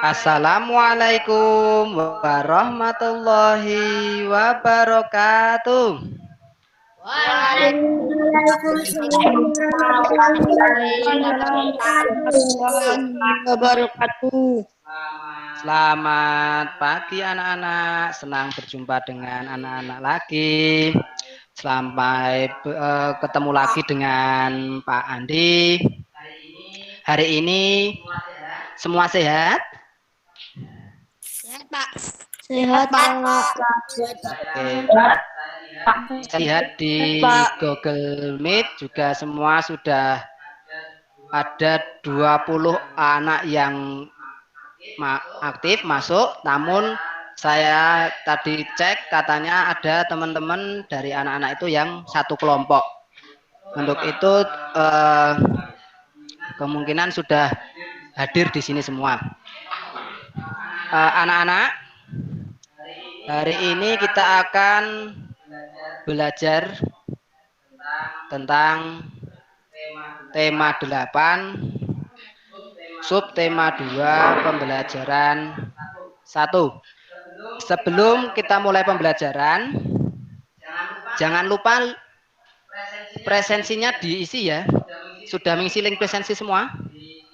Assalamualaikum warahmatullahi wabarakatuh. Waalaikumsalam warahmatullahi wabarakatuh. Selamat pagi anak-anak, senang berjumpa dengan anak-anak lagi. Sampai ketemu lagi dengan Pak Andi. Hari ini semua sehat? Sehat, Pak. Sehat, Pak. Oke. Saya lihat di Google Meet juga semua sudah ada 20 anak yang aktif masuk, namun saya tadi cek katanya ada teman-teman dari anak-anak itu yang satu kelompok. Untuk itu kemungkinan sudah hadir di sini semua. Anak-anak, hari ini kita akan belajar tentang tema 8, subtema 2, pembelajaran 1. Sebelum kita mulai pembelajaran, jangan lupa presensinya diisi ya. Sudah mengisi link presensi semua?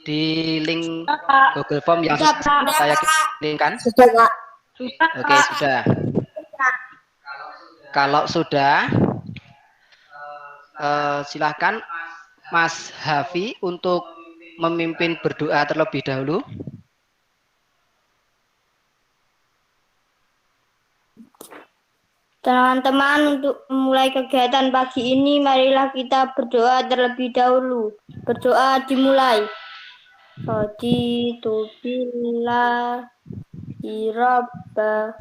Di link Google Form yang sudah saya kirimkan? Oke, sudah. Kalau sudah, silahkan Mas Hafi untuk memimpin berdoa terlebih dahulu. Teman-teman, untuk memulai kegiatan pagi ini, marilah kita berdoa terlebih dahulu. Berdoa dimulai. Raditu billah Rabba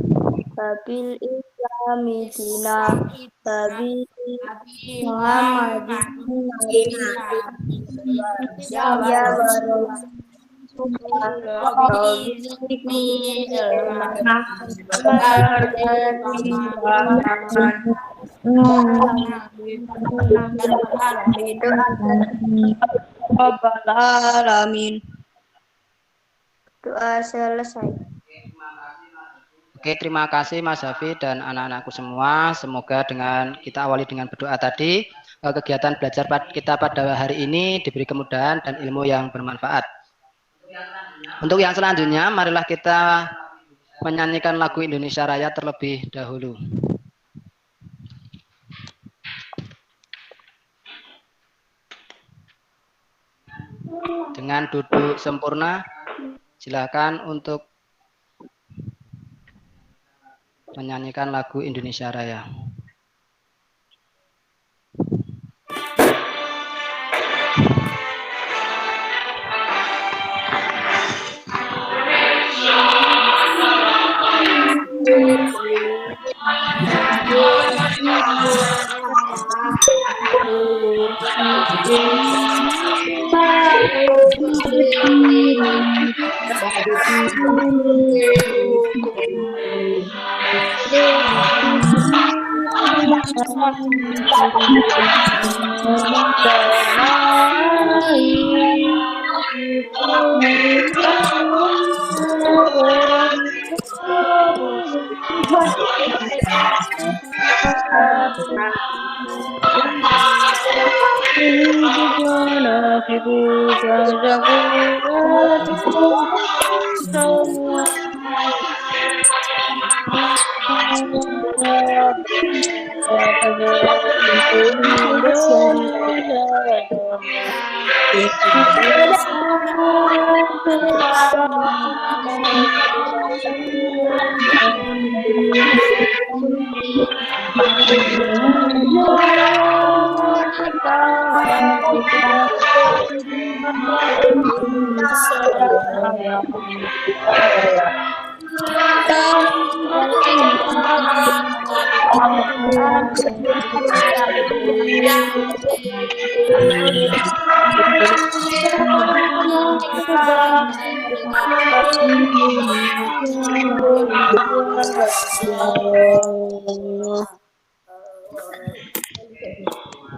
Babil Islami Dina Babil Muhammadin Ya Alamin. Doa selesai. Oke, terima kasih Mas Hafi dan anak-anakku semua. Semoga dengan kita awali dengan berdoa tadi, kegiatan belajar kita pada hari ini diberi kemudahan dan ilmu yang bermanfaat. Untuk yang selanjutnya, marilah kita menyanyikan lagu Indonesia Raya terlebih dahulu. Dengan duduk sempurna, silakan untuk menyanyikan lagu Indonesia Raya.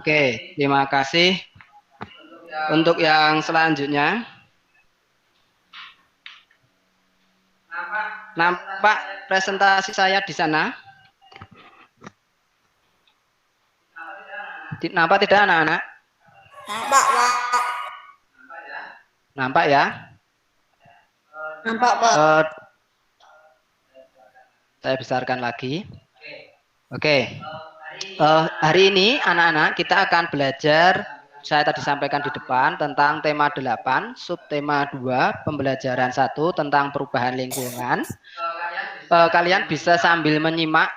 Oke, terima kasih. Untuk yang selanjutnya, Nampak presentasi saya di sana? Nampak tidak anak-anak? Nampak, Pak. Nampak ya? Nampak, Pak. Saya besarkan lagi. Oke. Hari ini anak-anak kita akan belajar, saya tadi sampaikan di depan, tentang tema 8, subtema 2, pembelajaran 1 tentang perubahan lingkungan. Kalian bisa sambil menyimak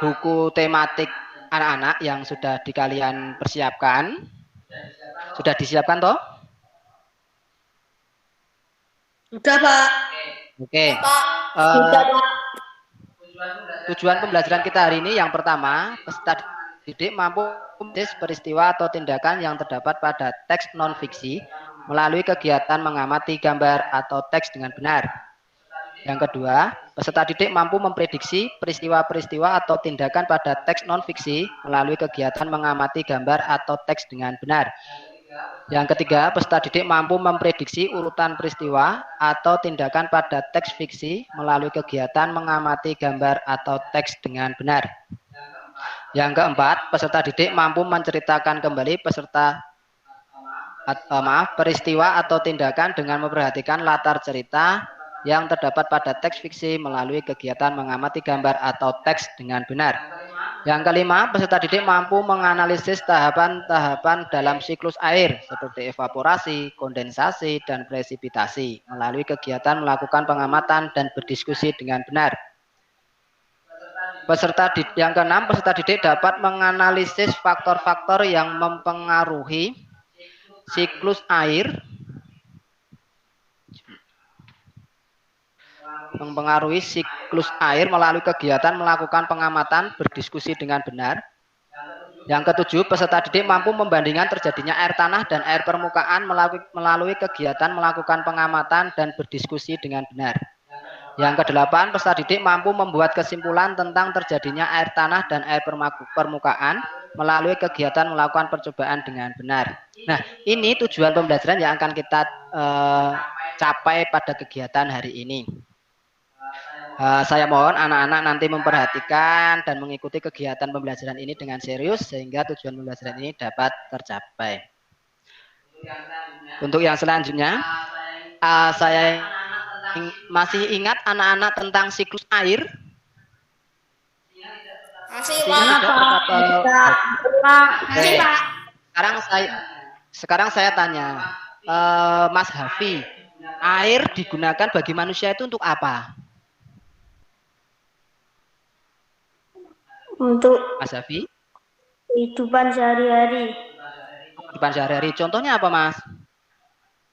buku tematik anak-anak yang sudah kalian persiapkan. Sudah disiapkan toh? Sudah, Pak. Oke. Sudah, Pak. Tujuan pembelajaran kita hari ini yang pertama, peserta didik mampu menulis peristiwa atau tindakan yang terdapat pada teks non-fiksi melalui kegiatan mengamati gambar atau teks dengan benar. Yang kedua, peserta didik mampu memprediksi peristiwa-peristiwa atau tindakan pada teks non-fiksi melalui kegiatan mengamati gambar atau teks dengan benar. Yang ketiga, peserta didik mampu memprediksi urutan peristiwa atau tindakan pada teks fiksi melalui kegiatan mengamati gambar atau teks dengan benar. Yang keempat, peserta didik mampu menceritakan kembali peristiwa atau tindakan dengan memperhatikan latar cerita yang terdapat pada teks fiksi melalui kegiatan mengamati gambar atau teks dengan benar. Yang kelima, peserta didik mampu menganalisis tahapan-tahapan dalam siklus air seperti evaporasi, kondensasi, dan presipitasi melalui kegiatan melakukan pengamatan dan berdiskusi dengan benar. Yang keenam, peserta didik dapat menganalisis faktor-faktor yang mempengaruhi siklus air melalui kegiatan melakukan pengamatan, berdiskusi dengan benar. Yang ketujuh, peserta didik mampu membandingkan terjadinya air tanah dan air permukaan melalui kegiatan melakukan pengamatan dan berdiskusi dengan benar. Yang kedelapan, peserta didik mampu membuat kesimpulan tentang terjadinya air tanah dan air permukaan melalui kegiatan melakukan percobaan dengan benar. Nah, ini tujuan pembelajaran yang akan kita capai pada kegiatan hari ini. Saya mohon anak-anak nanti memperhatikan dan mengikuti kegiatan pembelajaran ini dengan serius sehingga tujuan pembelajaran ini dapat tercapai. Untuk yang selanjutnya, saya masih ingat anak-anak tentang siklus air? Masih, Pak. Sekarang saya tanya, Mas Hafi, air digunakan bagi manusia itu untuk apa? Untuk Mas Hafi? kehidupan sehari-hari. Kehidupan sehari-hari. Contohnya apa, Mas?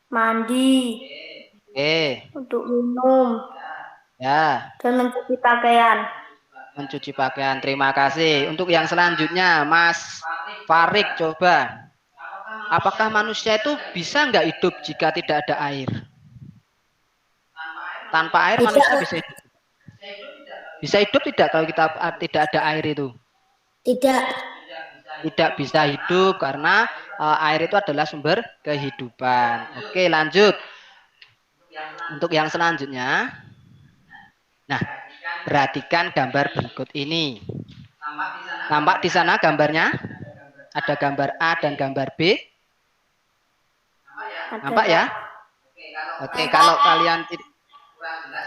Mandi. Oke. Untuk minum. Ya. Dan mencuci pakaian. Mencuci pakaian. Terima kasih. Untuk yang selanjutnya, Mas Farik, coba. Apakah manusia itu bisa nggak hidup jika tidak ada air? Tanpa air manusia bisa hidup. Bisa hidup tidak kalau kita tidak ada air itu? Tidak. Tidak bisa hidup karena air itu adalah sumber kehidupan. Oke, lanjut. Untuk yang selanjutnya. Nah, perhatikan gambar berikut ini. Nampak di sana gambarnya? Ada gambar A dan gambar B. Nampak ya? Oke, kalau kalian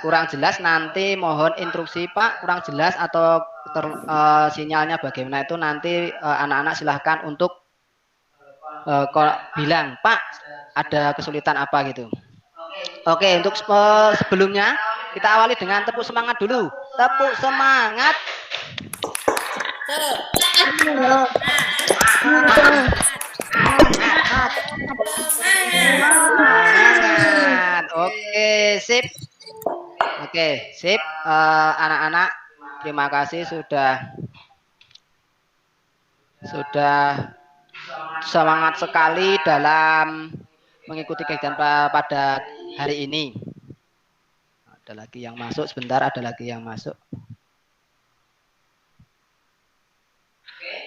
kurang jelas nanti mohon instruksi Pak, kurang jelas atau sinyalnya bagaimana itu nanti anak-anak silahkan untuk bilang Pak ada kesulitan apa gitu. Oke, untuk sebelumnya kita awali dengan tepuk semangat dulu. Tepuk semangat. Semangat. Oke, sip. Oke, sip. Anak-anak, terima kasih sudah semangat sekali dalam mengikuti kegiatan pada hari ini. Ada lagi yang masuk, sebentar ada lagi yang masuk.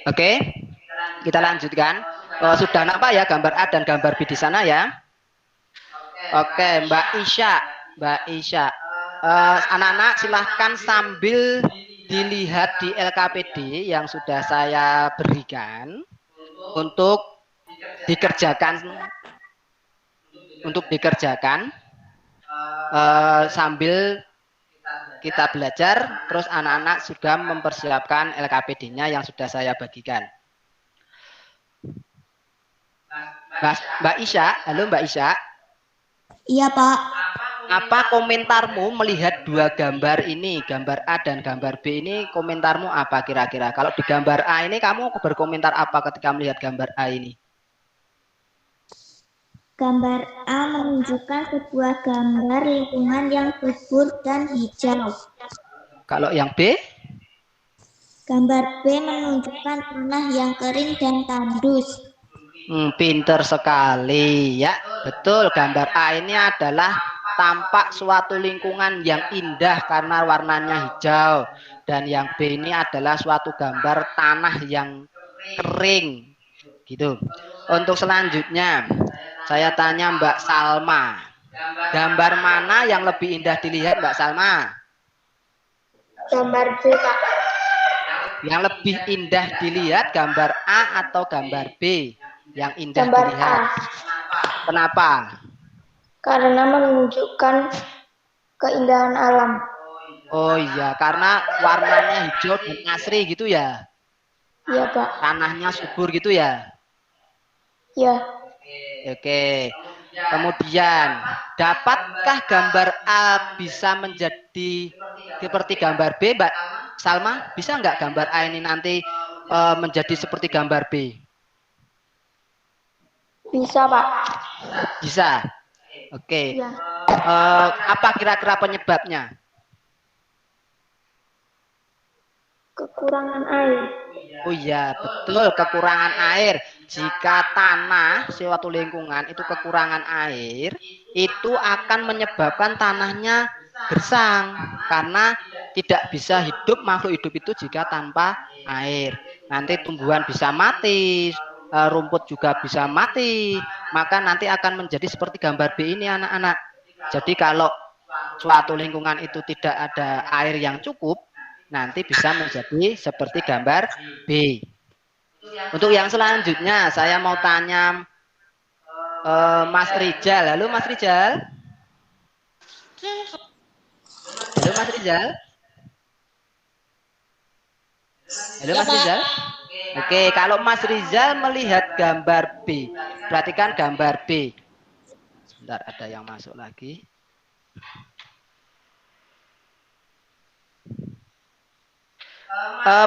Oke, kita lanjutkan. Sudah nampak ya gambar A dan gambar B di sana ya? Oke, Mbak Isya. Anak-anak silahkan sambil dilihat di LKPD yang sudah saya berikan untuk dikerjakan sambil kita belajar, terus anak-anak sudah mempersiapkan LKPD-nya yang sudah saya bagikan. Mbak Isya, halo Mbak Isya. Iya, Pak. Apa komentarmu melihat dua gambar ini, gambar A dan gambar B ini, komentarmu apa kira-kira? Kalau di gambar A ini kamu berkomentar apa ketika melihat gambar A ini? Gambar A menunjukkan sebuah gambar lingkungan yang subur dan hijau. Kalau yang B? Gambar B menunjukkan tanah yang kering dan tandus. Pinter sekali ya, betul. Gambar A ini adalah tampak suatu lingkungan yang indah karena warnanya hijau, dan yang B ini adalah suatu gambar tanah yang kering, gitu. Untuk selanjutnya, saya tanya Mbak Salma, gambar mana yang lebih indah dilihat Mbak Salma? Gambar B, Pak. Yang lebih indah dilihat gambar A atau gambar B? Yang indah Gambar dilihat. A. Kenapa? Karena menunjukkan keindahan alam. Oh iya, karena warnanya hijau dan asri gitu ya? Iya, Pak. Tanahnya subur gitu ya? Iya. Oke. Kemudian, dapatkah gambar A bisa menjadi seperti gambar B, Mbak Salma? Bisa nggak gambar A ini nanti menjadi seperti gambar B? Bisa, Pak. Bisa. Oke. Ya. Apa kira-kira penyebabnya? Kekurangan air. Oh iya, betul, kekurangan air. Jika tanah suatu lingkungan itu kekurangan air, itu akan menyebabkan tanahnya gersang karena tidak bisa hidup, makhluk hidup itu jika tanpa air. Nanti tumbuhan bisa mati, rumput juga bisa mati, maka nanti akan menjadi seperti gambar B ini anak-anak. Jadi kalau suatu lingkungan itu tidak ada air yang cukup, nanti bisa menjadi seperti gambar B. Untuk yang selanjutnya, saya mau tanya Mas Rijal. Halo Mas Rijal. Halo Mas Rijal. Halo Mas Rijal. Oke, kalau Mas Rizal melihat gambar B, berarti kan gambar B. Sebentar, ada yang masuk lagi.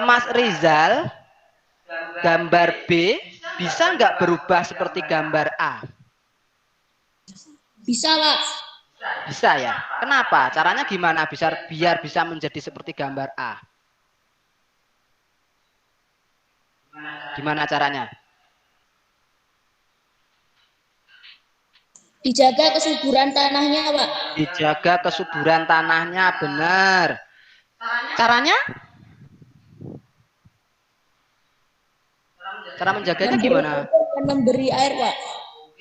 Mas Rizal, gambar B bisa nggak berubah seperti gambar A? Bisa, Pak. Bisa ya. Kenapa? Caranya gimana biar bisa menjadi seperti gambar A? Gimana caranya? Dijaga kesuburan tanahnya, Pak. Dijaga kesuburan tanahnya, benar. Caranya? Cara menjaganya gimana? Memberi air, Pak.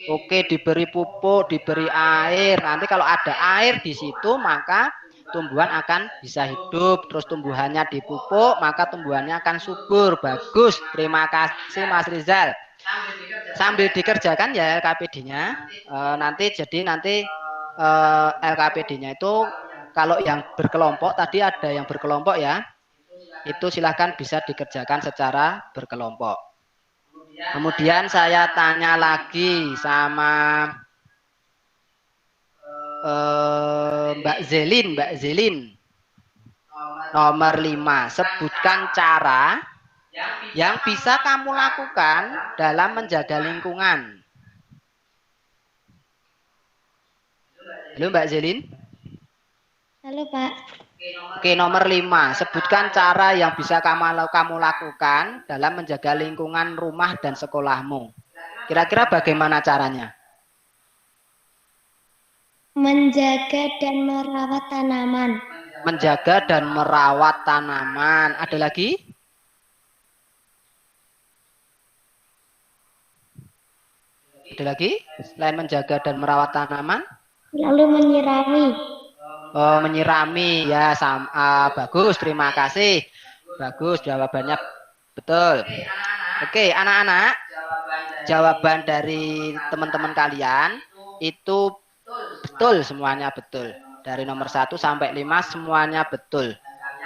Oke, diberi pupuk, diberi air. Nanti kalau ada air di situ, maka tumbuhan akan bisa hidup. Terus tumbuhannya dipupuk, maka tumbuhannya akan subur. Bagus. Terima kasih Mas Rizal. Sambil dikerjakan ya LKPD-nya. Nanti LKPD-nya itu kalau yang berkelompok, tadi ada yang berkelompok ya. Itu silahkan bisa dikerjakan secara berkelompok. Kemudian saya tanya lagi sama Mbak Zelin. Nomor 5. Sebutkan cara yang bisa kamu lakukan dalam menjaga lingkungan. Halo Mbak Zelin. Halo, Pak. Oke, nomor 5. Sebutkan cara yang bisa kamu lakukan dalam menjaga lingkungan rumah dan sekolahmu. Kira-kira bagaimana caranya? Menjaga dan merawat tanaman. Menjaga dan merawat tanaman. Ada lagi? Ada lagi? Selain menjaga dan merawat tanaman? Lalu menyirami. Oh, menyirami ya, bagus, terima kasih. Bagus, jawabannya betul. Oke, anak-anak, jawaban dari teman-teman kalian itu betul, semuanya betul. Dari nomor 1 sampai 5 semuanya betul.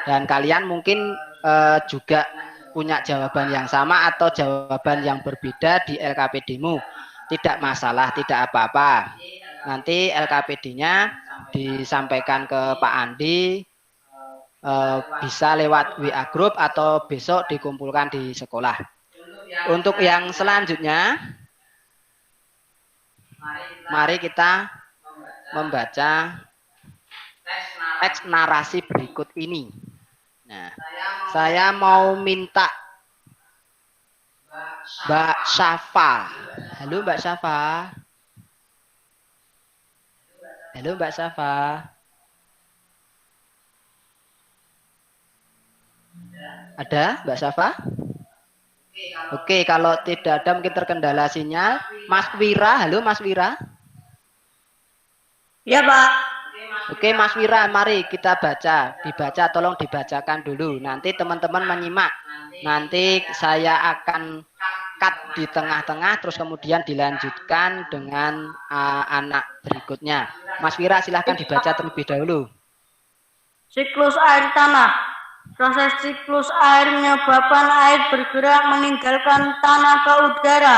Dan kalian mungkin juga punya jawaban yang sama atau jawaban yang berbeda di LKPD-mu. Tidak masalah, tidak apa-apa. Nanti LKPD-nya disampaikan ke Pak Andi, bisa lewat WA Group atau besok dikumpulkan di sekolah. Untuk yang selanjutnya, mari kita membaca teks narasi berikut ini. Nah, saya mau minta Mbak Syafa. Halo Mbak Syafa. Halo Mbak Syafa. Ada Mbak Syafa? Oke, kalau tidak ada mungkin terkendala sinyal. Mas Wira, halo Mas Wira. Ya, Pak. Oke, Mas Wira, mari kita baca. Dibaca, tolong dibacakan dulu. Nanti teman-teman menyimak. Nanti saya akan cut di tengah-tengah, terus kemudian dilanjutkan dengan anak berikutnya. Mas Wira, silahkan dibaca terlebih dahulu. Siklus air tanah. Proses siklus air menyebabkan air bergerak meninggalkan tanah ke udara.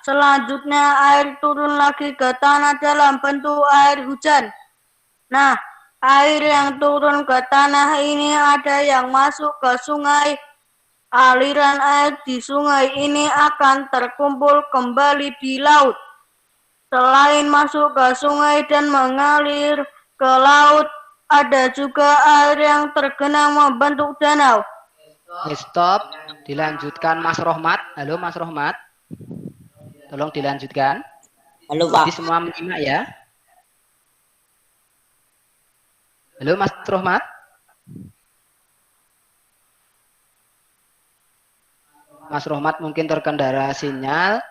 Selanjutnya air turun lagi ke tanah dalam bentuk air hujan. Nah, air yang turun ke tanah ini ada yang masuk ke sungai. Aliran air di sungai ini akan terkumpul kembali di laut. Selain masuk ke sungai dan mengalir ke laut, ada juga air yang tergenang membentuk danau. Stop, dilanjutkan Mas Rohmat. Halo Mas Rohmat. Tolong dilanjutkan. Halo Pak. Jadi semua menyimak ya. Halo Mas Rohmat. Mas Rohmat mungkin terkendala sinyal.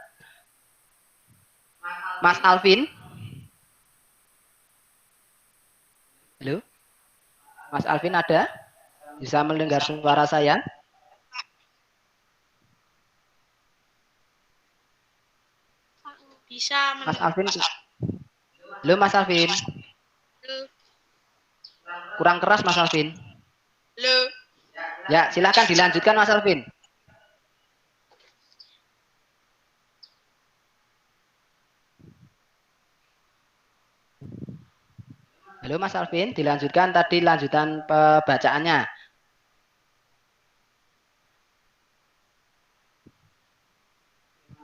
Mas Alvin. Halo. Mas Alvin ada? Bisa mendengar suara saya? Bisa. Mas Alvin. Halo Mas Alvin. Halo. Kurang keras Mas Alvin. Halo. Ya, silakan dilanjutkan Mas Alvin. Halo Mas Alvin, dilanjutkan tadi lanjutan pembacaannya.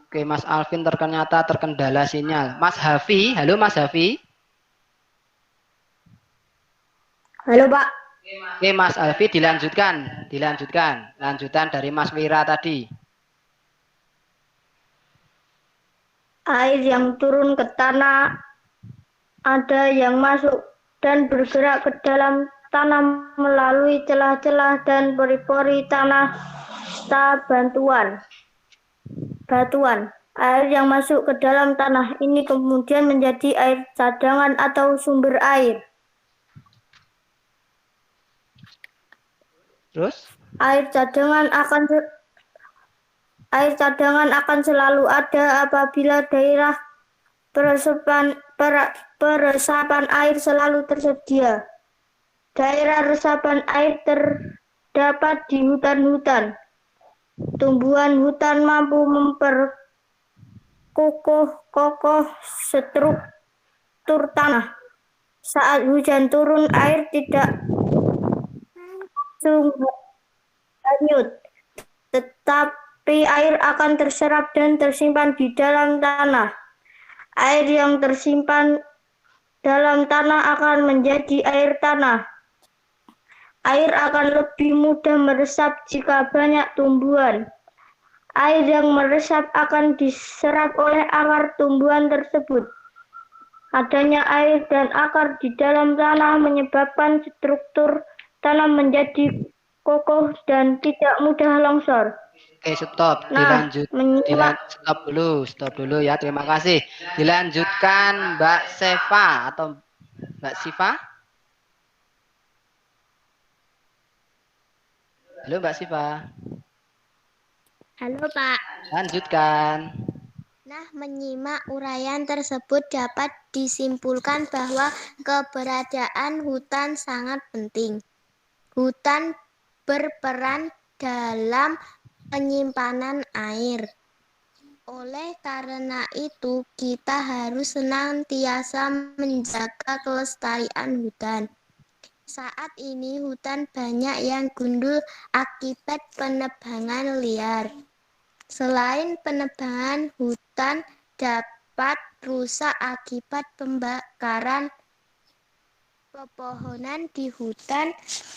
Oke, Mas Alvin ternyata terkendala sinyal. Mas Hafi, halo Mas Hafi. Halo, Pak. Oke, Mas Alfi dilanjutkan. Lanjutan dari Mas Wira tadi. Air yang turun ke tanah, ada yang masuk dan bergerak ke dalam tanah melalui celah-celah dan pori-pori tanah batuan. Air yang masuk ke dalam tanah ini kemudian menjadi air cadangan atau sumber air. Terus? Air cadangan akan selalu ada apabila daerah peresapan air selalu tersedia. Daerah resapan air terdapat di hutan-hutan. Tumbuhan hutan mampu memperkokoh struktur tanah. Saat hujan turun, air tidak hanyut, tetapi air akan terserap dan tersimpan di dalam tanah. Air yang tersimpan dalam tanah akan menjadi air tanah. Air akan lebih mudah meresap jika banyak tumbuhan. Air yang meresap akan diserap oleh akar tumbuhan tersebut. Adanya air dan akar di dalam tanah menyebabkan struktur tanah menjadi kokoh dan tidak mudah longsor. Oke, stop. Stop dulu ya. Terima kasih. Dilanjutkan Mbak Seva atau Mbak Siva. Halo Mbak Siva. Halo Pak. Lanjutkan. Nah, menyimak uraian tersebut dapat disimpulkan bahwa keberadaan hutan sangat penting. Hutan berperan dalam penyimpanan air. Oleh karena itu, kita harus senantiasa menjaga kelestarian hutan. Saat ini hutan banyak yang gundul akibat penebangan liar. Selain penebangan, hutan dapat rusak akibat pembakaran pepohonan di hutan,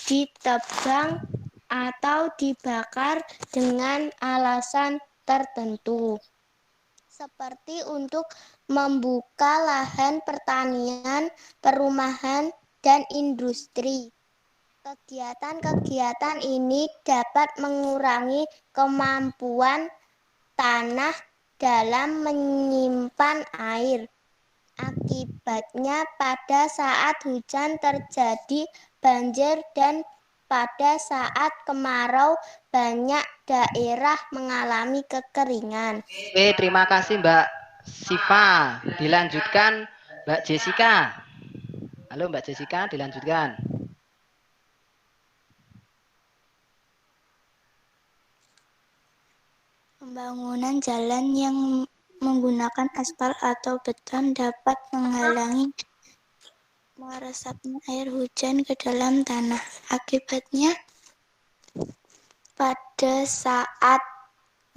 ditebang atau dibakar dengan alasan tertentu, seperti untuk membuka lahan pertanian, perumahan, dan industri. Kegiatan-kegiatan ini dapat mengurangi kemampuan tanah dalam menyimpan air. Akibatnya pada saat hujan terjadi banjir dan pada saat kemarau banyak daerah mengalami kekeringan. Oke, terima kasih Mbak Siva. Dilanjutkan Mbak Jessica. Halo Mbak Jessica, dilanjutkan. Pembangunan jalan yang menggunakan aspal atau beton dapat menghalangi meresapnya air hujan ke dalam tanah. Akibatnya, pada saat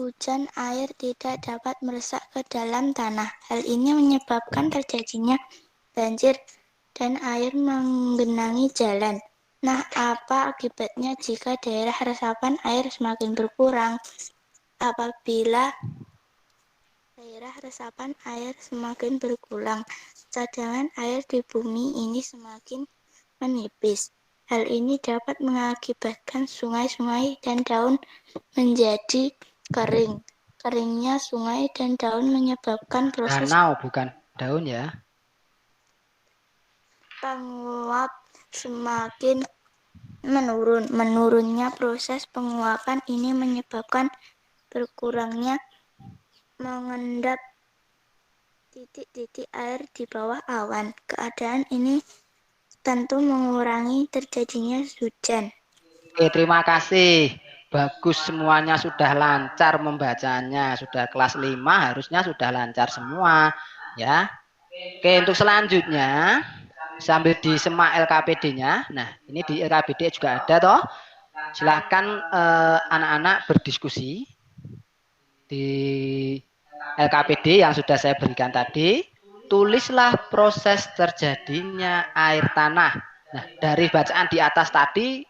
hujan air tidak dapat meresap ke dalam tanah. Hal ini menyebabkan terjadinya banjir dan air menggenangi jalan. Nah, apa akibatnya jika daerah resapan air semakin berkurang? Apabila daerah resapan air semakin berkurang, cadangan air di bumi ini semakin menipis. Hal ini dapat mengakibatkan sungai-sungai dan daun menjadi kering. Keringnya sungai dan daun menyebabkan proses Danau bukan daun ya. penguap semakin menurun. Menurunnya proses penguapan ini menyebabkan berkurangnya mengendap titik-titik air di bawah awan. Keadaan ini tentu mengurangi terjadinya hujan. Oke, terima kasih. Bagus, semuanya sudah lancar membacanya. Sudah kelas 5 harusnya sudah lancar semua ya. Oke, untuk selanjutnya sambil disimak LKPD-nya. Nah, ini di LKPD juga ada toh. Silahkan anak-anak berdiskusi di LKPD yang sudah saya berikan tadi. Tulislah proses terjadinya air tanah. Nah, dari bacaan di atas tadi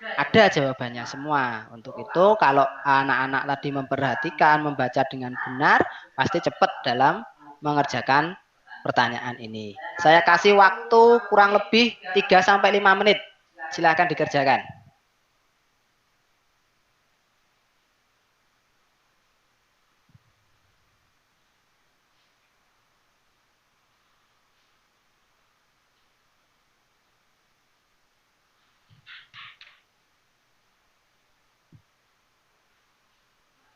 ada jawabannya semua. Untuk itu kalau anak-anak tadi memperhatikan, membaca dengan benar, pasti cepat dalam mengerjakan pertanyaan ini. Saya kasih waktu kurang lebih 3-5 menit. Silakan dikerjakan.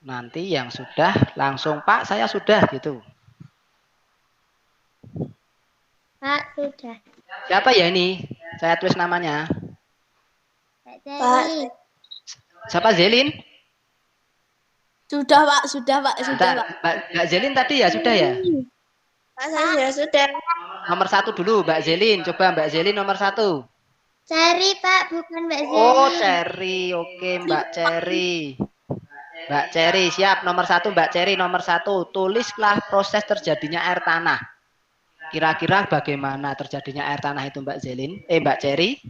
Nanti yang sudah langsung Pak, saya sudah gitu. Pak, sudah. Siapa ya ini? Saya tulis namanya. Pak. Siapa Zelin? Sudah Pak, sudah Pak, sudah Pak. Mbak Zelin tadi ya sudah ya? Pak, saya sudah. Nomor 1 dulu Mbak Zelin. Coba Mbak Zelin nomor 1. Cherry Pak, bukan Mbak Zelin. Oh Cherry, oke Mbak Cherry. Mbak Cherry siap. Nomor 1 Mbak Cherry nomor 1. Tulislah proses terjadinya air tanah. Kira-kira bagaimana terjadinya air tanah itu Mbak Zelin? Mbak Cherry?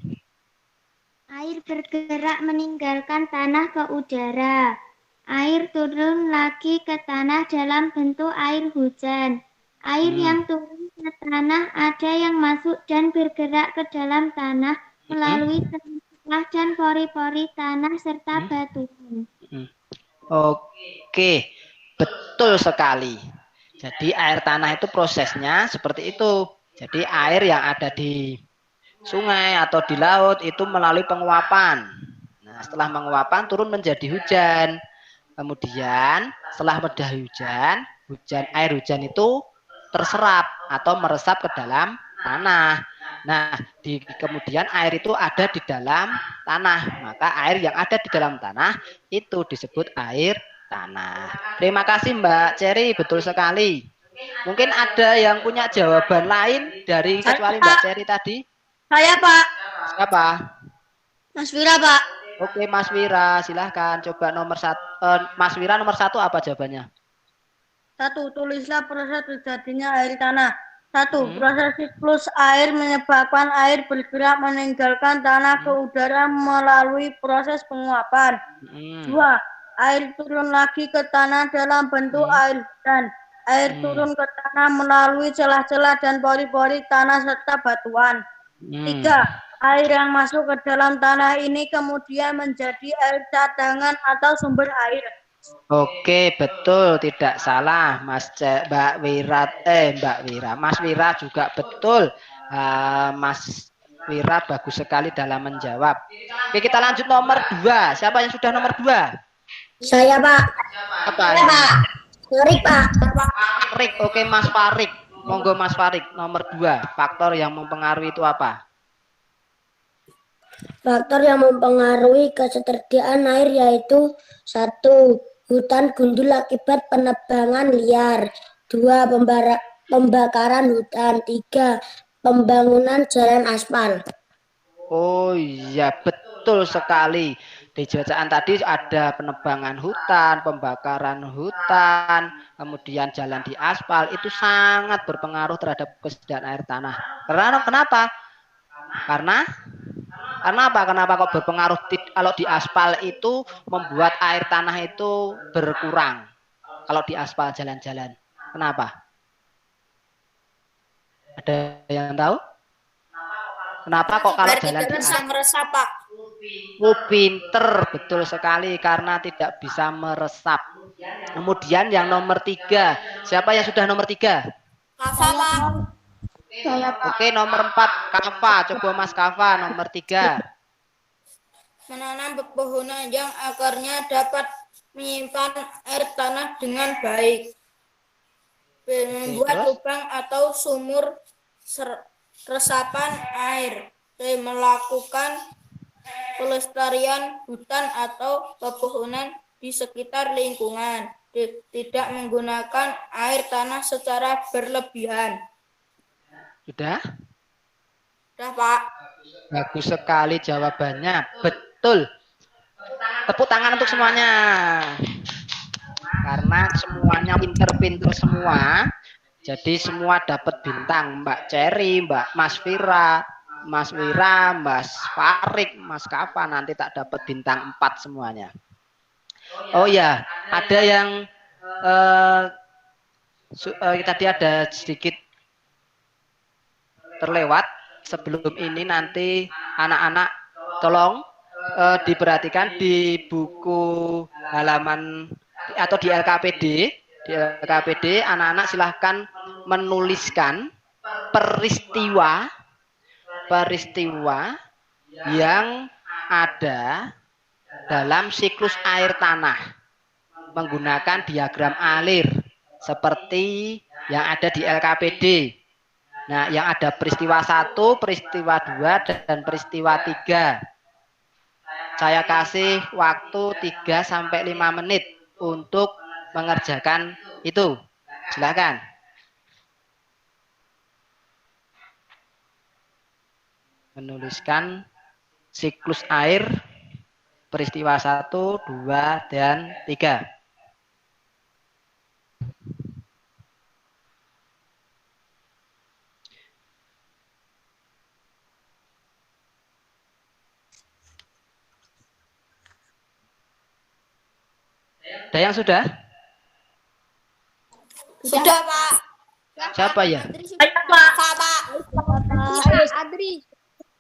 Air bergerak meninggalkan tanah ke udara. Air turun lagi ke tanah dalam bentuk air hujan. Air yang turun ke tanah ada yang masuk dan bergerak ke dalam tanah melalui celah dan pori-pori tanah serta batuan. Oke, betul sekali. Jadi air tanah itu prosesnya seperti itu. Jadi air yang ada di sungai atau di laut itu melalui penguapan. Nah, Nah, setelah menguapkan turun menjadi hujan. Kemudian setelah menjadi hujan, air hujan itu terserap atau meresap ke dalam tanah. Nah, kemudian air itu ada di dalam tanah. Maka air yang ada di dalam tanah itu disebut air tanah. Terima kasih Mbak Cherry, betul sekali. Mungkin ada yang punya jawaban lain dari kecuali Mbak Cherry tadi? Saya, Pak. Siapa? Mas Wira, Pak. Oke, Mas Wira, silahkan coba nomor 1. Mas Wira nomor 1 apa jawabannya? 1. Tulislah proses terjadinya air tanah. 1. Proses siklus air menyebabkan air bergerak meninggalkan tanah ke udara melalui proses penguapan. 2. Air turun lagi ke tanah dalam bentuk air hujan. Air turun ke tanah melalui celah-celah dan pori-pori tanah serta batuan. 3. Air yang masuk ke dalam tanah ini kemudian menjadi air cadangan atau sumber air. Oke, betul, tidak salah, Mbak Wira. Mas Wira juga betul. Mas Wira bagus sekali dalam menjawab. Oke, kita lanjut nomor 2. Siapa yang sudah nomor 2? Saya, Pak. Apa? Saya, Pak. Farik, Pak. Farik, oke Mas Farik. Monggo Mas Farik, nomor 2. Faktor yang mempengaruhi itu apa? Faktor yang mempengaruhi ketersediaan air yaitu 1. Hutan gundul akibat penebangan liar. 2. Pembakaran hutan. 3. Pembangunan jalan aspal. Oh iya, betul sekali. Di bacaan tadi ada penebangan hutan, pembakaran hutan, kemudian jalan di aspal, itu sangat berpengaruh terhadap kesediaan air tanah. Kenapa? Karena apa? Kenapa kok berpengaruh? Kalau di aspal itu membuat air tanah itu berkurang. Kalau di aspal jalan-jalan. Kenapa? Ada yang tahu? Kenapa kok kalau jalan di aspal meresap, Pak. Oh, pinter, betul sekali, karena tidak bisa meresap. Kemudian yang nomor 3. Siapa yang sudah nomor 3? Kafa, Pak. Saya, Pak. Oke, nomor 4. Kafa, coba Mas Kafa, nomor 3. Menanam pepohonan yang akarnya dapat menyimpan air tanah dengan baik. Membuat lubang atau sumur resapan air. Melakukan pelestarian hutan atau pepohonan di sekitar lingkungan. Tidak menggunakan air tanah secara berlebihan. Sudah? Sudah, Pak. Bagus sekali jawabannya. Betul. Tepuk tangan untuk semuanya. Karena semuanya pinter-pinter semua. Jadi semua dapat bintang. Mbak Cherry, Mas Wira, Mas Farik, Mas Kafa, nanti tak dapat bintang 4 semuanya. Oh ya, ada yang tadi ada sedikit terlewat. Sebelum ini nanti anak-anak tolong diperhatikan di buku halaman atau di LKPD. Di LKPD anak-anak silahkan menuliskan peristiwa yang ada dalam siklus air tanah menggunakan diagram alir seperti yang ada di LKPD. Nah, yang ada peristiwa 1, peristiwa 2, dan peristiwa 3. Saya kasih waktu 3-5 menit untuk mengerjakan itu. Silakan. Menuliskan siklus air peristiwa 1, 2, dan 3. Ada yang sudah? Sudah, Pak. Siapa ya? Saya, Pak. Pak. Adri.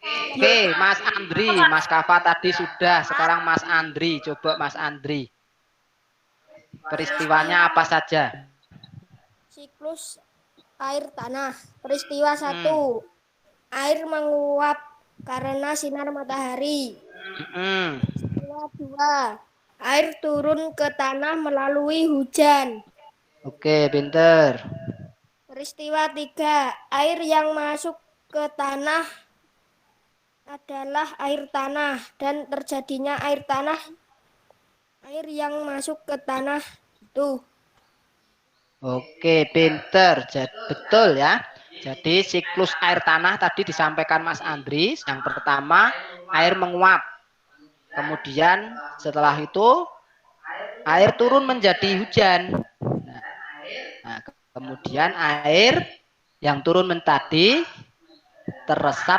Oke, Mas Andri, Mas Kafa tadi sudah. Sekarang Mas Andri, coba Mas Andri. Peristiwanya apa saja? Siklus air tanah. Peristiwa 1. Air menguap karena sinar matahari. Peristiwa Peristiwa 2. Air turun ke tanah melalui hujan. Oke, pinter. Peristiwa 3. Air yang masuk ke tanah adalah air tanah dan terjadinya air yang masuk ke tanah itu. Oke, pinter. Betul ya. Jadi siklus air tanah tadi disampaikan Mas Andri. Yang pertama, air menguap. Kemudian setelah itu air turun menjadi hujan. Nah, kemudian air yang turun tadi teresap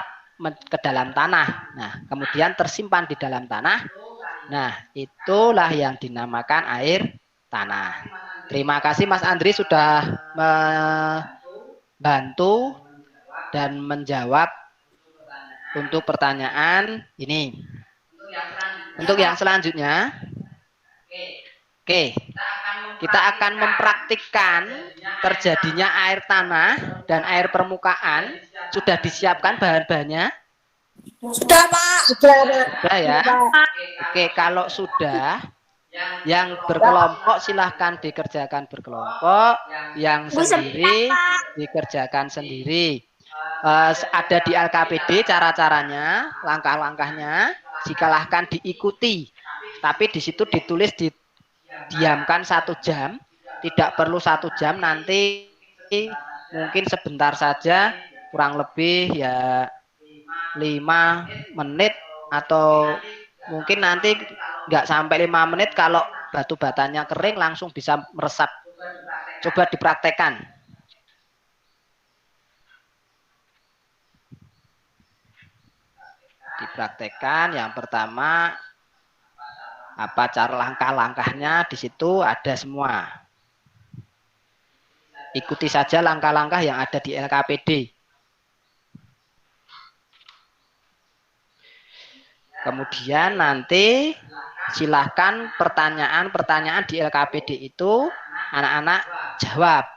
ke dalam tanah. Nah, kemudian tersimpan di dalam tanah. Nah, itulah yang dinamakan air tanah. Terima kasih Mas Andri sudah membantu dan menjawab untuk pertanyaan ini. Untuk yang selanjutnya, oke, kita akan mempraktikkan terjadinya air tanah dan air permukaan. Sudah disiapkan bahan-bahannya? Sudah, Pak. Sudah ya. Oke, kalau sudah, yang berkelompok silahkan dikerjakan berkelompok, yang sendiri dikerjakan sendiri. Ada di LKPD cara-caranya, langkah-langkahnya, silakan diikuti. Tapi di situ ditulis diamkan 1 jam, tidak perlu 1 jam, nanti mungkin sebentar saja, kurang lebih ya 5 menit atau mungkin nanti nggak sampai 5 menit kalau batu batanya kering langsung bisa meresap. Coba dipraktekkan. Dipraktekkan yang pertama apa cara langkah-langkahnya di situ ada semua. Ikuti saja langkah-langkah yang ada di LKPD. Kemudian nanti silahkan pertanyaan-pertanyaan di LKPD itu anak-anak jawab.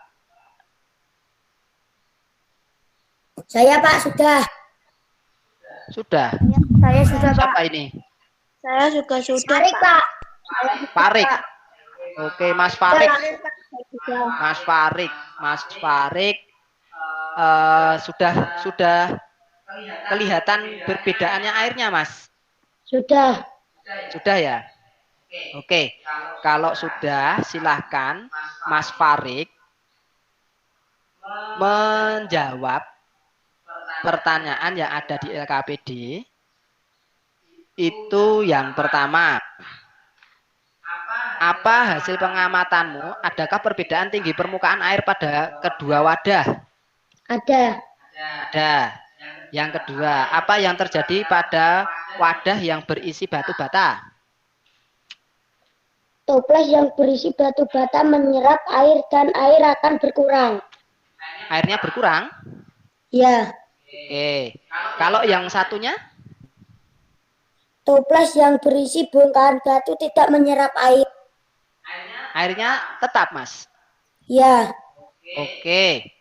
Saya Pak sudah. Sudah. Saya sudah Pak. Siapa ini? Saya juga sudah, Farik, Pak. Farik. Oke, Mas Farik. Mas Farik sudah kelihatan perbedaannya airnya, Mas? Sudah. Sudah ya? Oke. Kalau sudah, silahkan Mas Farik menjawab pertanyaan yang ada di LKPD. Itu yang pertama. Apa hasil pengamatanmu? Adakah perbedaan tinggi permukaan air pada kedua wadah? Ada. Ada. Yang kedua, apa yang terjadi pada wadah yang berisi batu bata? Toples yang berisi batu bata menyerap air dan air akan berkurang. Airnya berkurang? Ya. Oke. Kalau yang satunya? Toples yang berisi bongkahan batu tidak menyerap air. Airnya tetap, Mas? Ya. Oke.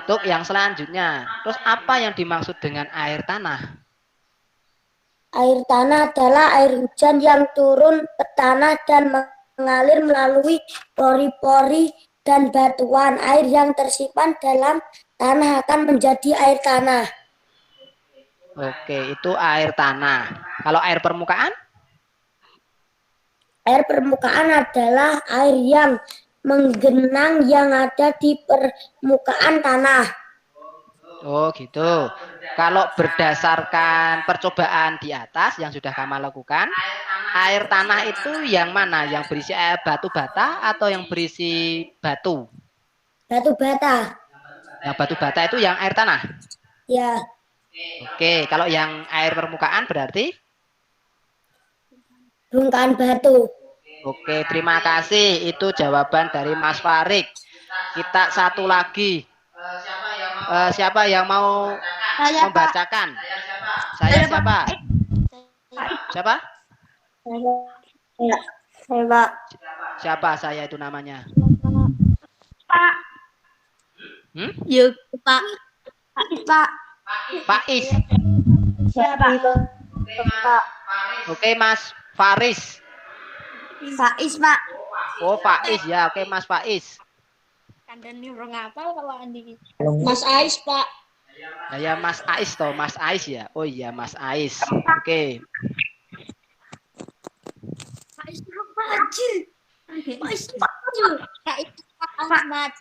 Untuk yang selanjutnya, terus apa yang dimaksud dengan air tanah? Air tanah adalah air hujan yang turun ke tanah dan mengalir melalui pori-pori dan batuan. Air yang tersimpan dalam tanah akan menjadi air tanah. Oke, itu air tanah. Kalau air permukaan? Air permukaan adalah air yang menggenang yang ada di permukaan tanah. Oh gitu. Kalau berdasarkan percobaan di atas yang sudah kamu lakukan, air tanah itu yang mana? Yang berisi air batu bata atau yang berisi batu? Batu bata. Yang batu bata itu yang air tanah? Ya. Oke, kalau yang air permukaan berarti? Bongkahan batu. Oke, terima kasih. Itu jawaban dari Mas Farik. Kita satu lagi. Siapa yang mau membacakan? Saya siapa? Siapa? Saya, Pak. Siapa saya itu namanya? Pak. Yuk, Pak. Pak. Pak Is. Siapa? Pak. Oke, Mas Faris. Faiz, Pak. Oh, Faiz ya. Oke, Mas Faiz. Kandani orang apa kalau Andi? Mas Ais, Pak. Ya, Mas Ais toh, Mas Ais ya. Oh iya, Mas Ais. Oke. Faiz Fajir. Faiz Fajir. Faiz Ahmad.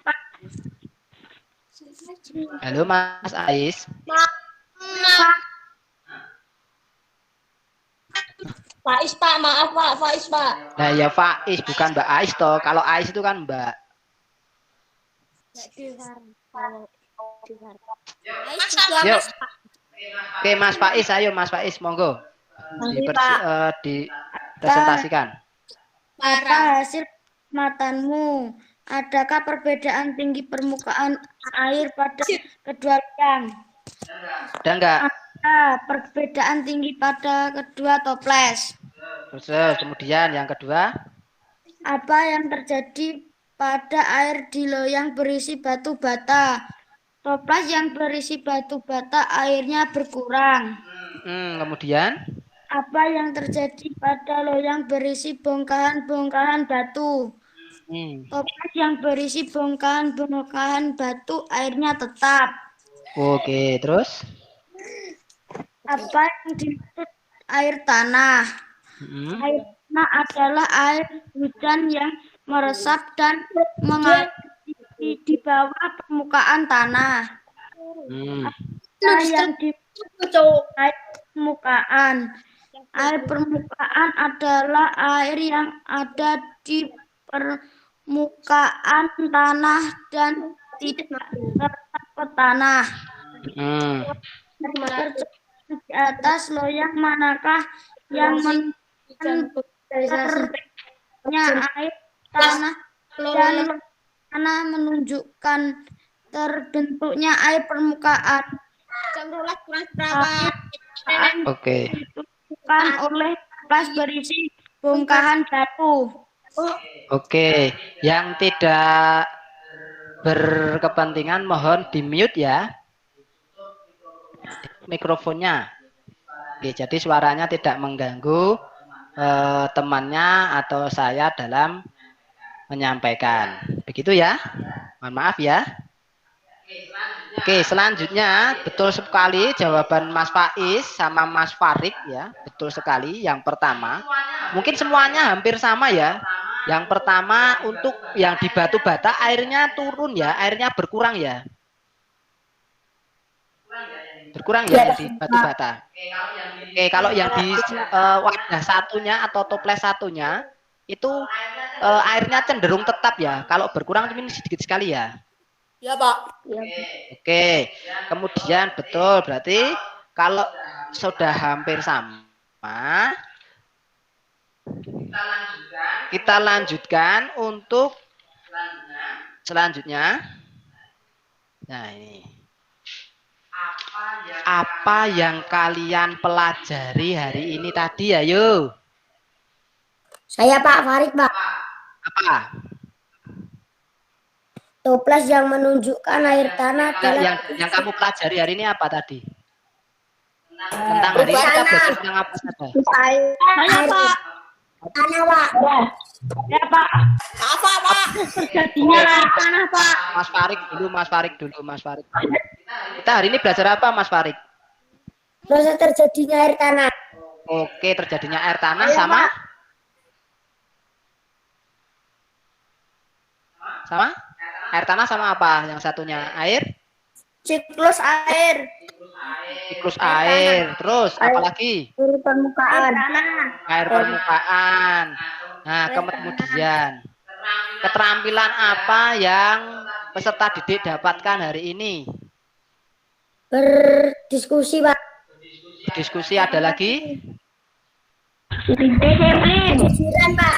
Halo Mas Ais. Faiz, Pak. Maaf, Pak. Faiz, Pak. Nah ya Faiz, bukan Mbak Ais toh. Kalau Ais itu kan Mbak. Yuk. Oke Mas Faiz, ayo Mas Faiz, monggo. Dipresentasikan. Apa hasil matanmu? Adakah perbedaan tinggi permukaan air pada kedua loyang? Ada enggak? Ada perbedaan tinggi pada kedua toples. Terus kemudian yang kedua. Apa yang terjadi pada air di loyang berisi batu bata? Toples yang berisi batu bata airnya berkurang. Kemudian. Apa yang terjadi pada loyang berisi bongkahan-bongkahan batu? Toples yang berisi bongkahan-bongkahan batu airnya tetap. Oke, terus? Apa yang dimaksud air tanah? Air tanah adalah air hujan yang meresap dan mengalir di bawah permukaan tanah. Apa yang dimaksud air permukaan? Air permukaan adalah air yang ada di permukaan tanah dan tidak meresap ke tanah. Di atas loyang manakah yang menunjukkannya air tanah dan tanah menunjukkan terbentuknya air permukaan. Oke. Bukan oleh toples berisi bongkahan batu. Oke, yang tidak berkepentingan mohon di-mute ya. Mikrofonnya. Oke, jadi suaranya tidak mengganggu temannya atau saya dalam menyampaikan. Begitu ya. Mohon maaf ya. Oke, selanjutnya betul sekali jawaban Mas Faiz sama Mas Farid ya. Betul sekali. Yang pertama, mungkin semuanya hampir sama ya. Yang pertama untuk yang di batu bata airnya turun ya, airnya berkurang ya. Berkurang ya di batu bata. Oke, kalau yang di wadah satunya atau toples satunya itu airnya cenderung tetap ya. Kalau berkurang ini sedikit sekali ya. Ya, Pak. Oke, kemudian betul berarti kalau sudah hampir sama, kita lanjutkan untuk selanjutnya. Nah ini, apa yang kalian pelajari hari ini tadi? Ayo. Saya Pak Farid, Pak. Apa? Toples yang menunjukkan air tanah adalah Yang kamu pelajari hari ini apa tadi? Tentang hari ini kita belajar tentang apa saja? Saya Pak. Tanah, Pak. Ya Pak. Apa, Pak? Terjadinya air tanah Pak. Mas Farid dulu. Kita hari ini belajar apa Mas Farid? Proses terjadinya air tanah. Oke, terjadinya air tanah sama? Sama? Air tanah sama apa? Yang satunya air? Siklus air. Siklus air. Terus apa lagi? Air permukaan. Air permukaan. Nah, kemudian keterampilan apa yang peserta didik dapatkan hari ini? Berdiskusi, Pak. Diskusi ada lagi? Disiplin. Kejujuran, Pak.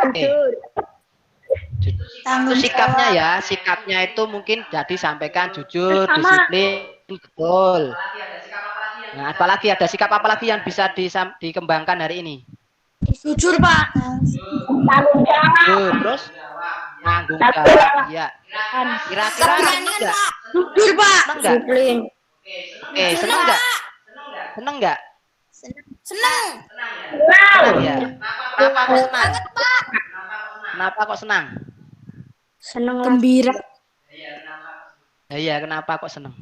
Oke. Itu sikapnya ya, sikapnya itu mungkin jadi sampaikan jujur, disiplin, betul. Nah, apalagi ada sikap apa lagi yang bisa dikembangkan hari ini? Jujur Pak. Jujur, terus tanggung jawab, ya. Kira-kira enggak? Jujur Pak. Seneng enggak? Oke, seneng enggak? Seneng enggak? Senang. Senang ya. Kenapa kok senang? Kenapa kok senang? Seneng lah. Gembira. Ya, iya, kenapa kok senang?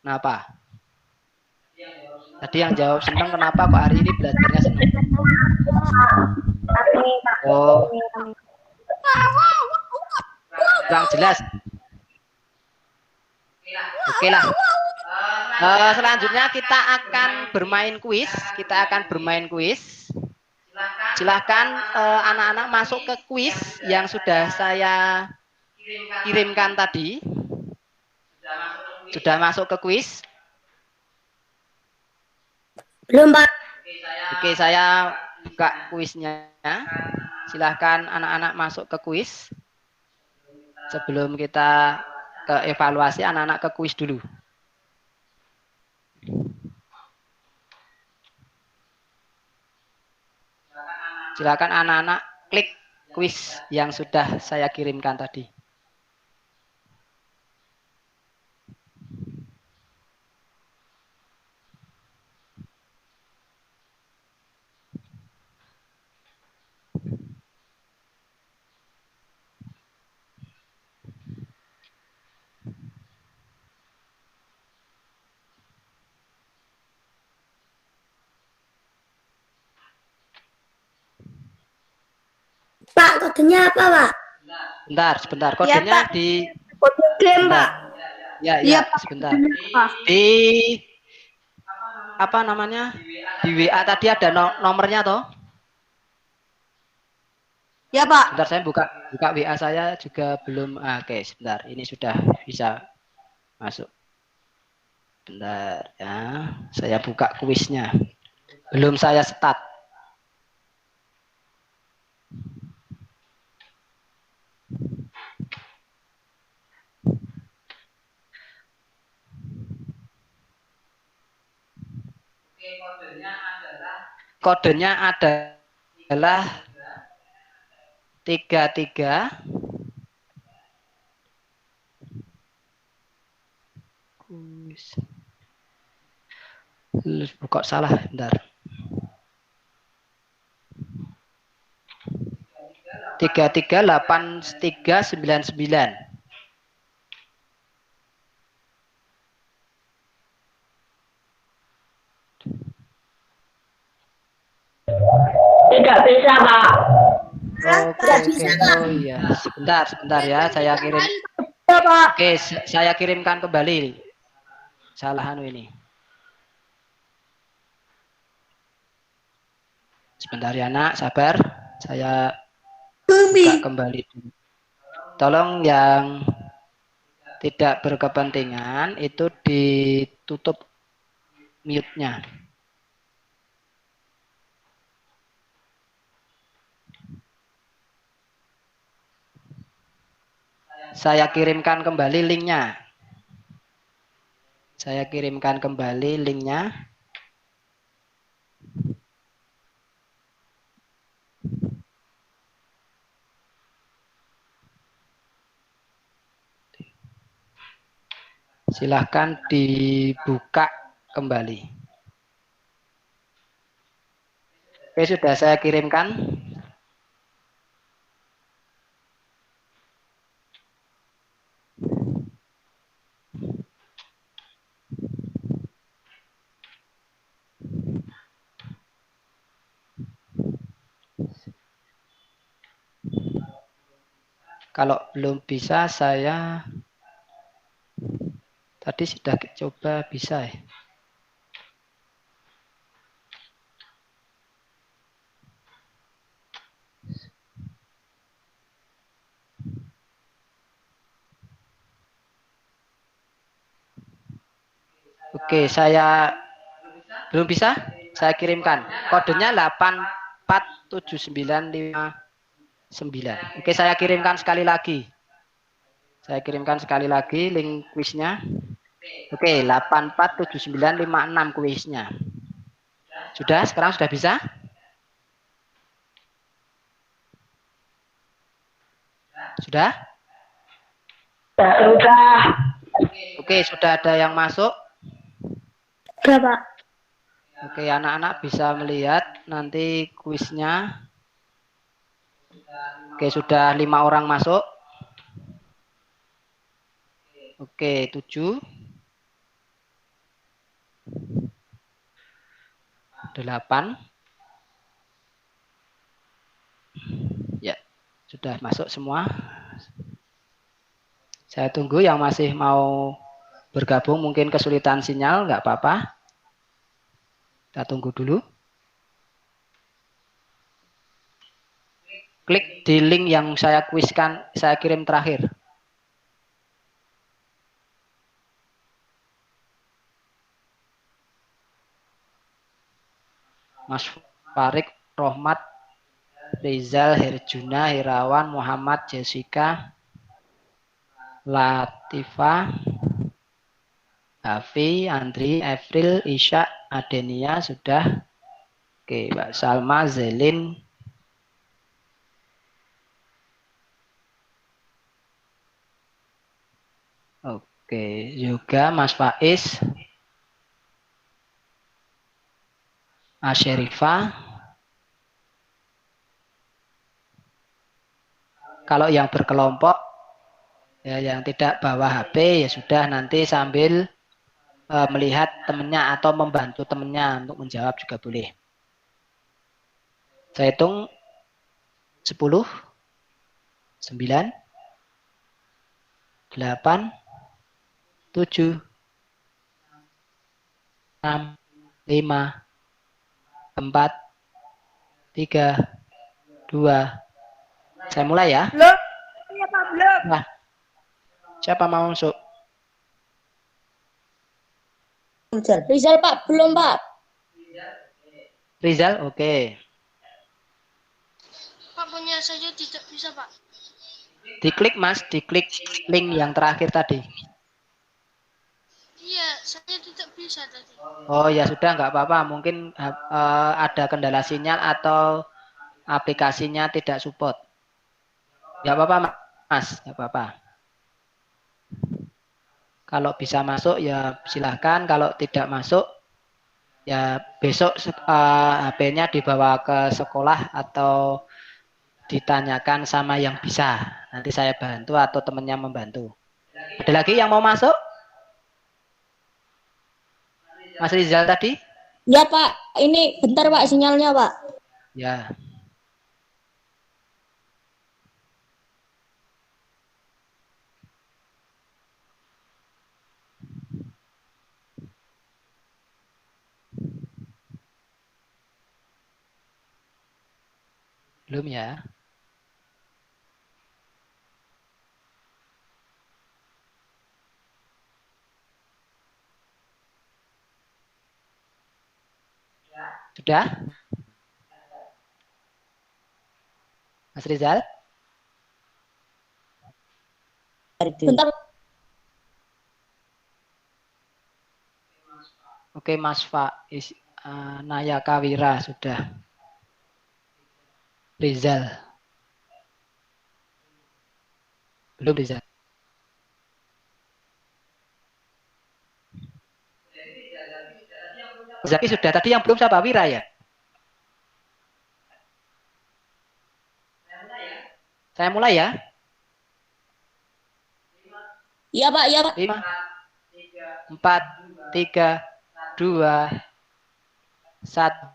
Kenapa? Tadi yang jawab senang, kenapa kok hari ini belajarnya senang? Oh, kurang jelas. Oke lah. Selanjutnya kita akan bermain kuis. Silahkan anak-anak masuk ke kuis yang sudah saya kirimkan tadi. Sudah masuk ke kuis? Belum, Pak. Oke, saya buka kuisnya. Silahkan anak-anak masuk ke kuis. Sebelum kita ke evaluasi, anak-anak ke kuis dulu. Silakan anak-anak klik kuis yang sudah saya kirimkan tadi. Pak, kodenya apa, Pak? Sebentar. Kodenya di Kode game, Pak. Ya, sebentar. Di apa namanya? Di WA tadi ada nomornya toh? Ya, Pak. Sebentar, saya buka WA saya juga belum. Oke, sebentar. Ini sudah bisa masuk. Bentar ya. Saya buka kuisnya. Belum saya start. Kodenya adalah 33. Kok salah, bentar. 338399. Tidak bisa, Pak. Oke. Oh iya, sebentar ya, saya kirim. Oke, saya kirimkan kembali. Salah ini. Sebentar ya, Nak, sabar. Saya buka kembali. Tolong yang tidak berkepentingan itu ditutup mute-nya. Saya kirimkan kembali linknya. Silahkan dibuka kembali. Oke, sudah saya kirimkan. Kalau belum bisa, saya tadi sudah coba bisa ya. Oke, saya belum bisa. Saya kirimkan. Kodenya 847959. Oke, saya kirimkan sekali lagi. Link kuisnya. Oke, 847956 kuisnya. Sudah? Sekarang sudah bisa? Sudah? Sudah. Oke, sudah ada yang masuk? Berapa? Oke, anak-anak bisa melihat nanti kuisnya. Oke, sudah 5 orang masuk. Oke, 7, 8. Ya, sudah masuk semua. Saya tunggu yang masih mau bergabung, mungkin kesulitan sinyal, nggak apa-apa. Kita tunggu dulu. Klik di link yang saya kuiskan, saya kirim terakhir. Mas Farik, Rohmat, Rizal, Herjuna, Hirawan, Muhammad, Jessica, Latifa, Hafi, Andri, April, Isya, Adenia sudah. Oke, Mbak Salma, Zelin. Oke, juga Mas Faiz, Asyerifah. Kalau yang berkelompok, ya, yang tidak bawa HP, ya sudah nanti sambil melihat temannya atau membantu temannya untuk menjawab juga boleh. Saya hitung 10, 9, 8, 7, 6, 5, 4, 3, 2. Saya mulai ya. Belum. Iya Pak, belum. Nah, siapa mau masuk? Rizal Pak, belum Pak. Rizal, oke. Pak punya saya tidak bisa, Pak. Diklik Mas, diklik link yang terakhir tadi. Iya, saya tidak bisa tadi. Oh ya sudah, nggak apa-apa. Mungkin ada kendala sinyal atau aplikasinya tidak support. Nggak apa-apa Mas, nggak apa-apa. Kalau bisa masuk ya silahkan. Kalau tidak masuk ya besok HP-nya dibawa ke sekolah atau ditanyakan sama yang bisa. Nanti saya bantu atau temannya membantu. Ada lagi yang mau masuk? Mas Rizal tadi? Ya Pak, ini bentar Pak sinyalnya Pak. Ya. Belum ya? Sudah? Mas Rizal? Bentar. Oke, Mas Faiz, Nayaka Wira sudah. Rizal. Belum Rizal. Zaki sudah. Tadi yang belum siapa? Wira ya? Saya mulai ya. Iya Pak, iya Pak. 5, 4, 3, 2, 1.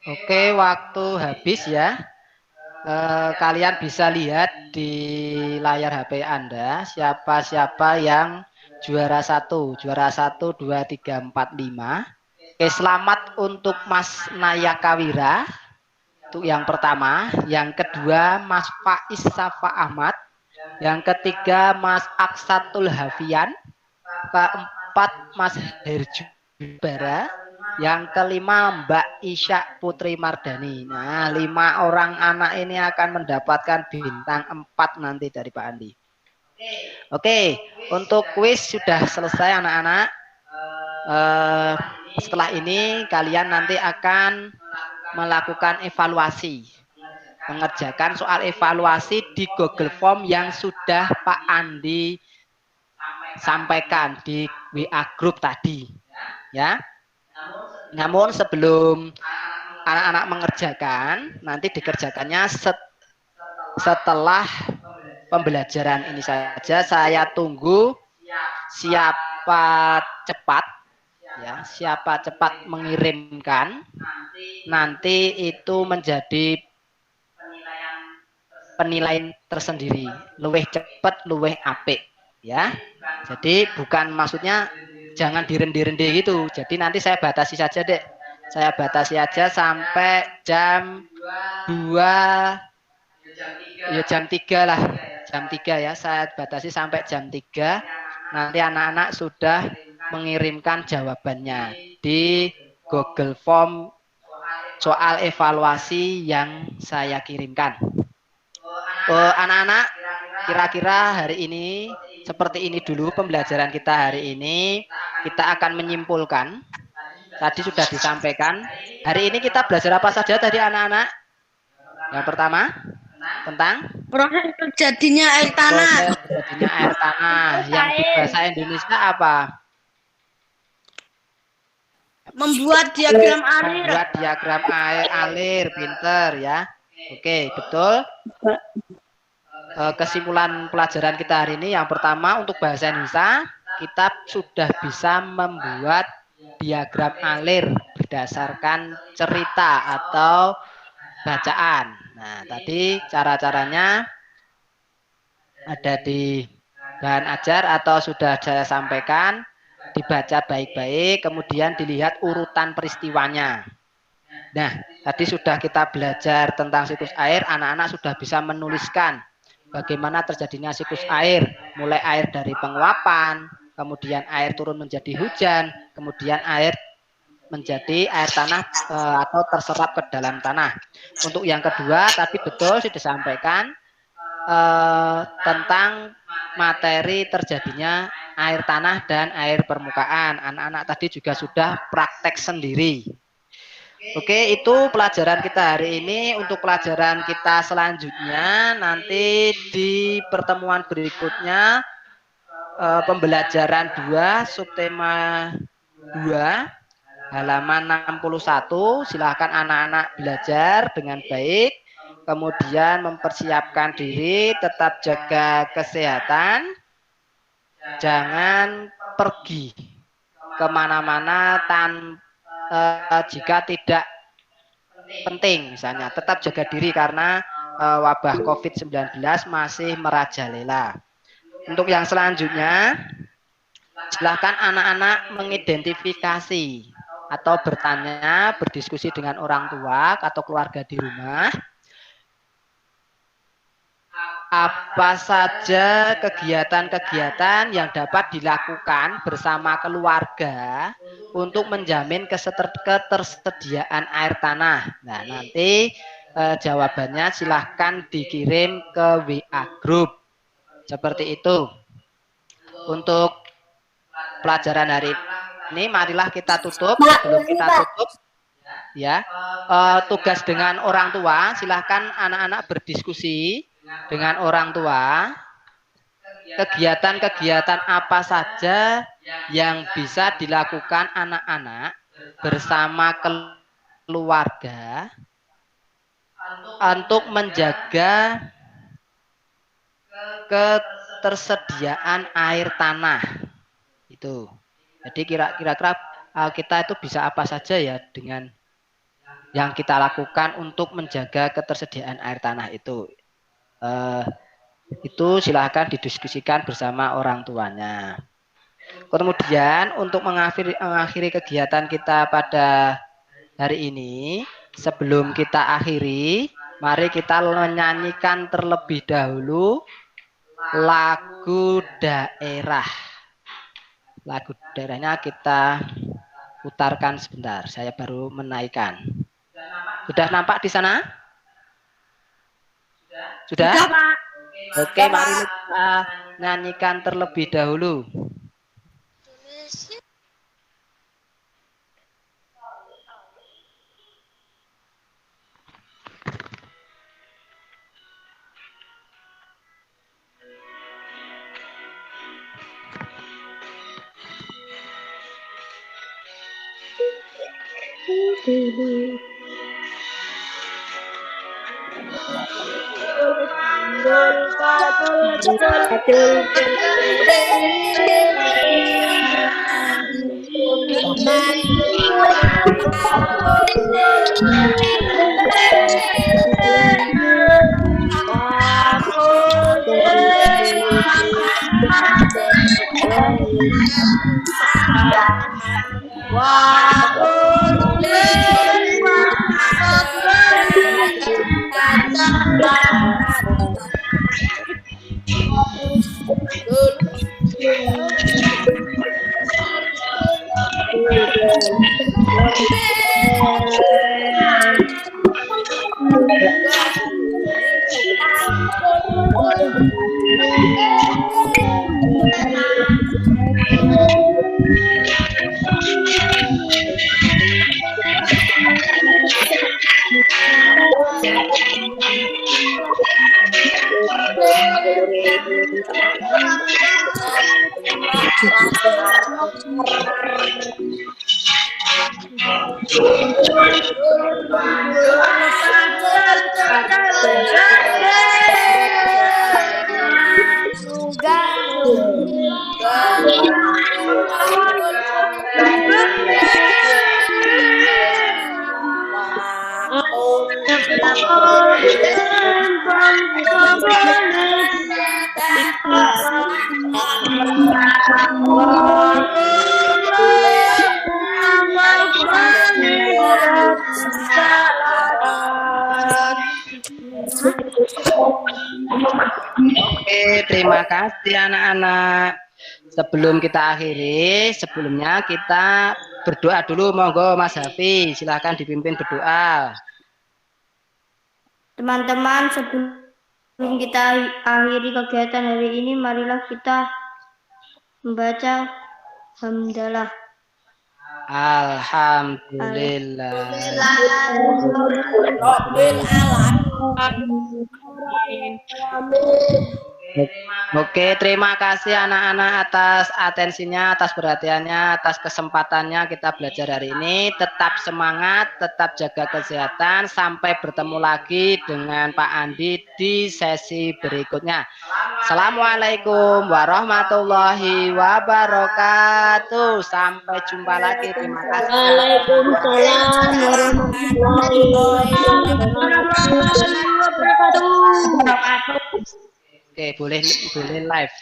Oke, waktu habis ya. Kalian bisa lihat di layar HP Anda siapa-siapa yang juara 1, 2, 3, 4, 5. Oke, selamat untuk Mas Nayakawira. Itu yang pertama. Yang kedua Mas Faiz Safa Ahmad. Yang ketiga Mas Aksatul Hafian. Keempat Mas Herju Bara. Yang kelima Mbak Isya Putri Mardani. Nah, 5 orang anak ini akan mendapatkan bintang 4 nanti dari Pak Andi. Oke, untuk kuis sudah selesai anak-anak. Setelah ini kalian nanti akan melakukan evaluasi. Mengerjakan soal evaluasi di Google Form yang sudah Pak Andi sampaikan di WA Group tadi. Ya. Namun sebelum anak-anak mengerjakan, nanti dikerjakannya setelah pembelajaran ini saja. Saya tunggu siapa cepat, ya, siapa cepat mengirimkan. Nanti itu menjadi penilaian tersendiri. Luwih cepat, luwih apik, ya. Jadi bukan maksudnya jangan direndi-rendi gitu. Jadi nanti saya batasi saja, Dek. Saya batasi aja sampai jam 2, ya jam 3 lah. Jam 3 ya, saya batasi sampai jam 3. Nanti anak-anak sudah mengirimkan jawabannya di Google Form soal evaluasi yang saya kirimkan. Anak-anak, kira-kira hari ini seperti ini dulu pembelajaran kita hari ini. Kita akan menyimpulkan. Tadi sudah disampaikan. Hari ini kita belajar apa saja tadi anak-anak? Yang pertama tentang Proses terjadinya air tanah. Proses terjadinya air tanah. Yang di bahasa Indonesia apa? Membuat diagram air. Membuat diagram air alir. Pinter ya. Oke, betul. Kesimpulan pelajaran kita hari ini yang pertama untuk bahasa Indonesia kita sudah bisa membuat diagram alir berdasarkan cerita atau bacaan. Nah, tadi cara-caranya ada di bahan ajar atau sudah saya sampaikan, dibaca baik-baik, kemudian dilihat urutan peristiwanya. Nah, tadi sudah kita belajar tentang siklus air, anak-anak sudah bisa menuliskan bagaimana terjadinya siklus air, mulai air dari penguapan, kemudian air turun menjadi hujan, kemudian air menjadi air tanah atau terserap ke dalam tanah. Untuk yang kedua, tadi betul sudah disampaikan tentang materi terjadinya air tanah dan air permukaan. Anak-anak tadi juga sudah praktek sendiri. Oke, itu pelajaran kita hari ini. Untuk pelajaran kita selanjutnya nanti di pertemuan berikutnya pembelajaran 2 subtema 2 halaman 61. Silahkan anak-anak belajar dengan baik, kemudian mempersiapkan diri, tetap jaga kesehatan, jangan pergi kemana-mana jika tidak penting, misalnya tetap jaga diri karena wabah COVID-19 masih merajalela. Untuk yang selanjutnya, silahkan anak-anak mengidentifikasi atau bertanya, berdiskusi dengan orang tua atau keluarga di rumah. Apa saja kegiatan-kegiatan yang dapat dilakukan bersama keluarga untuk menjamin ketersediaan air tanah. Nah, nanti jawabannya silahkan dikirim ke WA Group. Seperti itu. Untuk pelajaran hari ini, marilah kita tutup. Sebelum kita tutup, ya, tugas dengan orang tua, silahkan anak-anak berdiskusi dengan orang tua, kegiatan-kegiatan apa saja yang bisa dilakukan anak-anak bersama keluarga untuk menjaga ketersediaan air tanah. Itu. Jadi kira-kira kita itu bisa apa saja ya dengan yang kita lakukan untuk menjaga ketersediaan air tanah itu. Itu silahkan didiskusikan bersama orang tuanya. Kemudian untuk mengakhiri kegiatan kita pada hari ini, sebelum kita akhiri, mari kita menyanyikan terlebih dahulu lagu daerah. Lagu daerahnya kita putarkan sebentar, saya baru menaikkan. Sudah nampak di sana? Sudah? Oke, mari kita nyanyikan terlebih dahulu. Oke, terima kasih anak-anak. Sebelum kita akhiri, sebelumnya kita berdoa dulu. Monggo Mas Hafi, silahkan dipimpin berdoa. Teman-teman, sebelum kita akhiri kegiatan hari ini, marilah kita membaca hamdalah. Alhamdulillah. Oke, terima kasih anak-anak atas atensinya, atas perhatiannya, atas kesempatannya kita belajar hari ini. Tetap semangat, tetap jaga kesehatan. Sampai bertemu lagi dengan Pak Andi di sesi berikutnya. Assalamualaikum warahmatullahi wabarakatuh. Sampai jumpa lagi. Terima kasih. Waalaikumsalam warahmatullahi wabarakatuh. Oke, boleh live.